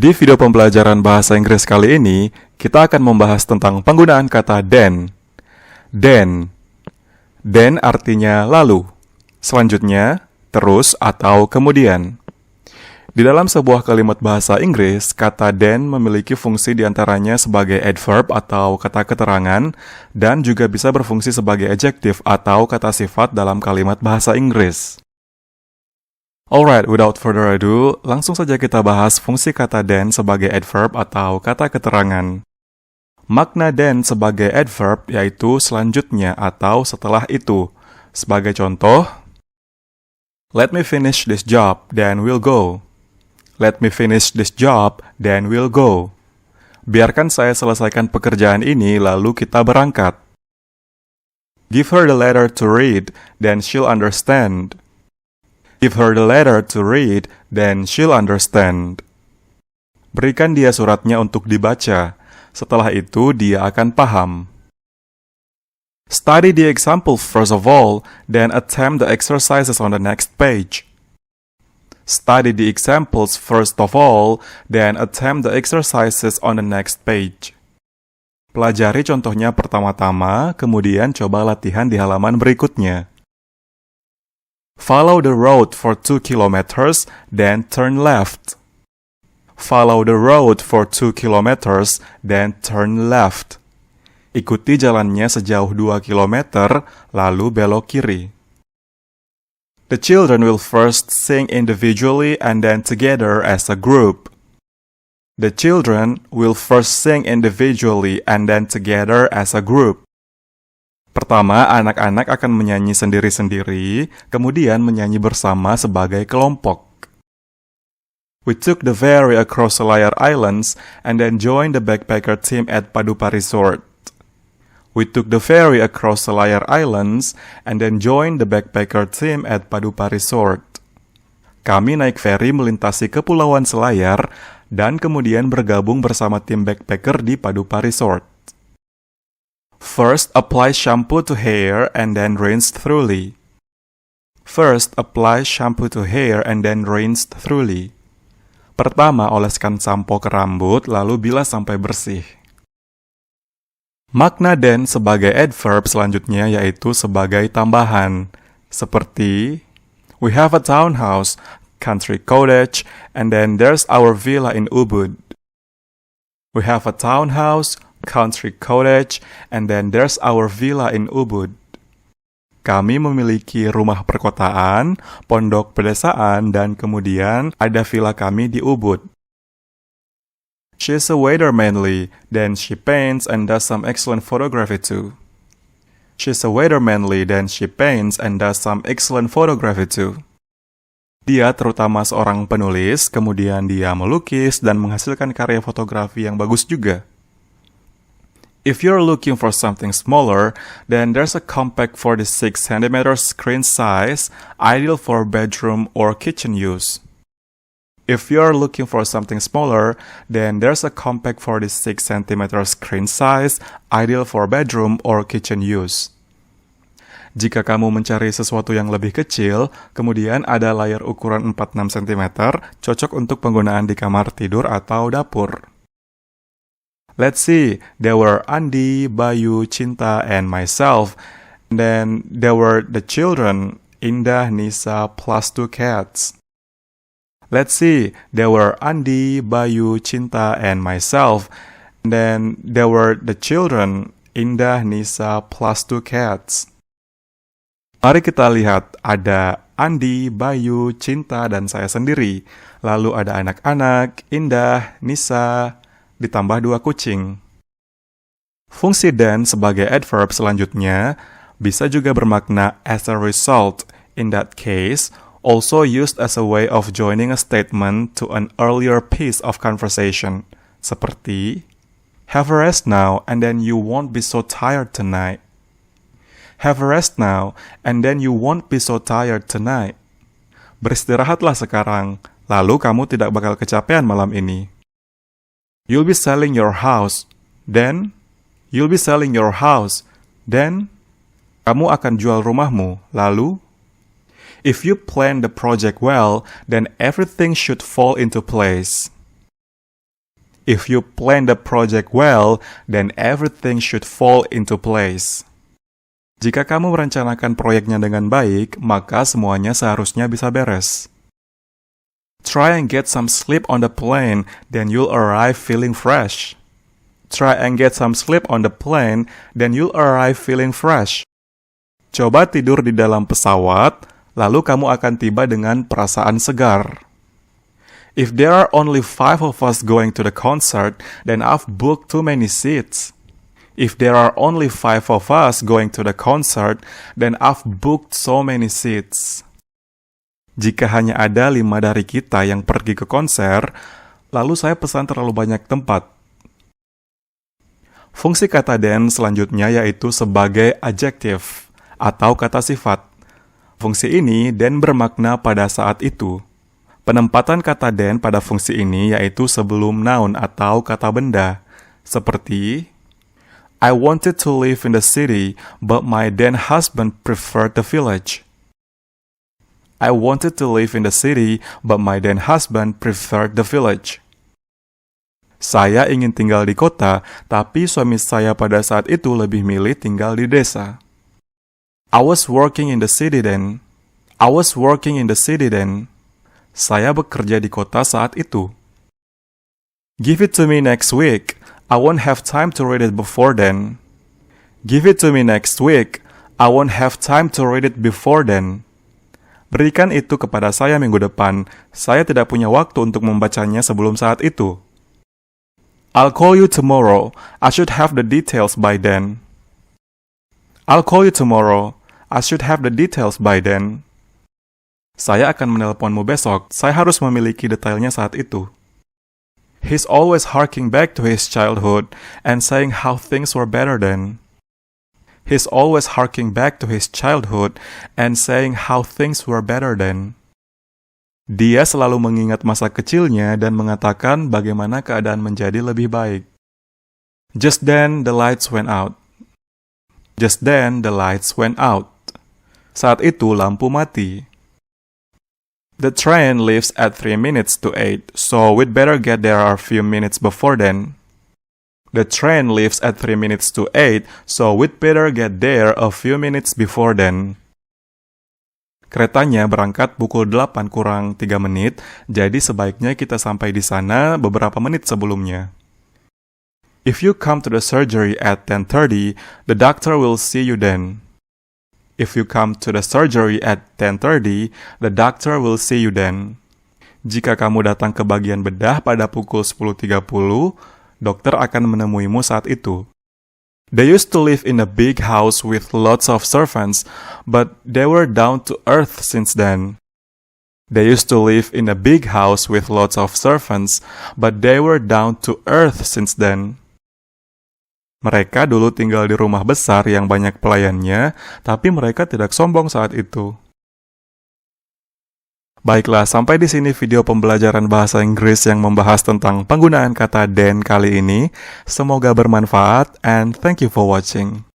Di video pembelajaran bahasa Inggris kali ini, kita akan membahas tentang penggunaan kata then. Then. Then artinya lalu. Selanjutnya, terus atau kemudian. Di dalam sebuah kalimat bahasa Inggris, kata then memiliki fungsi diantaranya sebagai adverb atau kata keterangan, dan juga bisa berfungsi sebagai adjektif atau kata sifat dalam kalimat bahasa Inggris. Alright, without further ado, langsung saja kita bahas fungsi kata then sebagai adverb atau kata keterangan. Makna then sebagai adverb yaitu selanjutnya atau setelah itu. Sebagai contoh, let me finish this job, then we'll go. Let me finish this job, then we'll go. Biarkan saya selesaikan pekerjaan ini, lalu kita berangkat. Give her the letter to read, then she'll understand. Give her the letter to read, then she'll understand. Berikan dia suratnya untuk dibaca. Setelah itu, dia akan paham. Study the example first of all, then attempt the exercises on the next page. Study the examples first of all, then attempt the exercises on the next page. Pelajari contohnya pertama-tama, kemudian coba latihan di halaman berikutnya. Follow the road for 2 kilometers, then turn left. Follow the road for 2 kilometers, then turn left. Ikuti jalannya sejauh 2 kilometer, lalu belok kiri. The children will first sing individually and then together as a group. The children will first sing individually and then together as a group. Pertama, anak-anak akan menyanyi sendiri-sendiri, kemudian menyanyi bersama sebagai kelompok. We took the ferry across Selayar Islands and then joined the backpacker team at Padupa Resort. We took the ferry across Selayar Islands and then joined the backpacker team at Padupa Resort. Kami naik feri melintasi Kepulauan Selayar dan kemudian bergabung bersama tim backpacker di Padupa Resort. First, apply shampoo to hair and then rinse thoroughly. First, apply shampoo to hair and then rinse thoroughly. Pertama, oleskan sampo ke rambut, lalu bilas sampai bersih. Makna then sebagai adverb selanjutnya yaitu sebagai tambahan. Seperti, we have a townhouse, country cottage, and then there's our villa in Ubud. We have a townhouse, country cottage, and then there's our villa in Ubud. Kami memiliki rumah perkotaan, pondok pedesaan, dan kemudian ada villa kami di Ubud. She's a waiter mainly, then she paints and does some excellent photography too. She's a waiter mainly, then she paints and does some excellent photography too. Dia terutama seorang penulis, kemudian dia melukis dan menghasilkan karya fotografi yang bagus juga. If you're looking for something smaller, then there's a compact 46 cm screen size, ideal for bedroom or kitchen use. If you're looking for something smaller, then there's a compact 46 cm screen size, ideal for bedroom or kitchen use. Jika kamu mencari sesuatu yang lebih kecil, kemudian ada layar ukuran 46 cm, cocok untuk penggunaan di kamar tidur atau dapur. Let's see, there were Andi, Bayu, Cinta, and myself. And then there were the children, Indah, Nisa, plus 2 cats. Let's see, there were Andi, Bayu, Cinta, and myself. And then there were the children, Indah, Nisa, plus 2 cats. Mari kita lihat, ada Andi, Bayu, Cinta, dan saya sendiri. Lalu ada anak-anak, Indah, Nisa, ditambah 2 kucing. Fungsi then sebagai adverb selanjutnya bisa juga bermakna as a result. In that case, also used as a way of joining a statement to an earlier piece of conversation. Seperti, have a rest now and then you won't be so tired tonight. Have a rest now and then you won't be so tired tonight. Beristirahatlah sekarang, lalu kamu tidak bakal kecapean malam ini. You'll be selling your house, then you'll be selling your house, then kamu akan jual rumahmu, lalu if you plan the project well, then everything should fall into place. If you plan the project well, then everything should fall into place. Jika kamu merencanakan proyeknya dengan baik, maka semuanya seharusnya bisa beres. Try and get some sleep on the plane, then you'll arrive feeling fresh. Try and get some sleep on the plane, then you'll arrive feeling fresh. Coba tidur di dalam pesawat, lalu kamu akan tiba dengan perasaan segar. If there are only 5 of us going to the concert, then I've booked too many seats. If there are only 5 of us going to the concert, then I've booked so many seats. Jika hanya ada 5 dari kita yang pergi ke konser, lalu saya pesan terlalu banyak tempat. Fungsi kata then selanjutnya yaitu sebagai adjective atau kata sifat. Fungsi ini then bermakna pada saat itu. Penempatan kata then pada fungsi ini yaitu sebelum noun atau kata benda, seperti I wanted to live in the city, but my then husband preferred the village. I wanted to live in the city, but my then husband preferred the village. Saya ingin tinggal di kota, tapi suami saya pada saat itu lebih milih tinggal di desa. I was working in the city then. I was working in the city then. Saya bekerja di kota saat itu. Give it to me next week. I won't have time to read it before then. Give it to me next week. I won't have time to read it before then. Berikan itu kepada saya minggu depan. Saya tidak punya waktu untuk membacanya sebelum saat itu. I'll call you tomorrow. I should have the details by then. I'll call you tomorrow. I should have the details by then. Saya akan menelponmu besok. Saya harus memiliki detailnya saat itu. He's always harking back to his childhood and saying how things were better then. He's always harking back to his childhood and saying how things were better then. Dia selalu mengingat masa kecilnya dan mengatakan bagaimana keadaan menjadi lebih baik. Just then the lights went out. Just then the lights went out. Saat itu lampu mati. The train leaves at 3 minutes to 8, so we'd better get there a few minutes before then. The train leaves at 3 minutes to 8, so we'd better get there a few minutes before then. Keretanya berangkat pukul 8 kurang 3 menit, jadi sebaiknya kita sampai di sana beberapa menit sebelumnya. If you come to the surgery at 10:30, the doctor will see you then. If you come to the surgery at 10:30, the doctor will see you then. Jika kamu datang ke bagian bedah pada pukul 10.30, dokter akan menemuimu saat itu. They used to live in a big house with lots of servants, but they were down to earth since then. They used to live in a big house with lots of servants, but they were down to earth since then. Mereka dulu tinggal di rumah besar yang banyak pelayannya, tapi mereka tidak sombong saat itu. Baiklah, sampai di sini video pembelajaran bahasa Inggris yang membahas tentang penggunaan kata then kali ini. Semoga bermanfaat, and thank you for watching.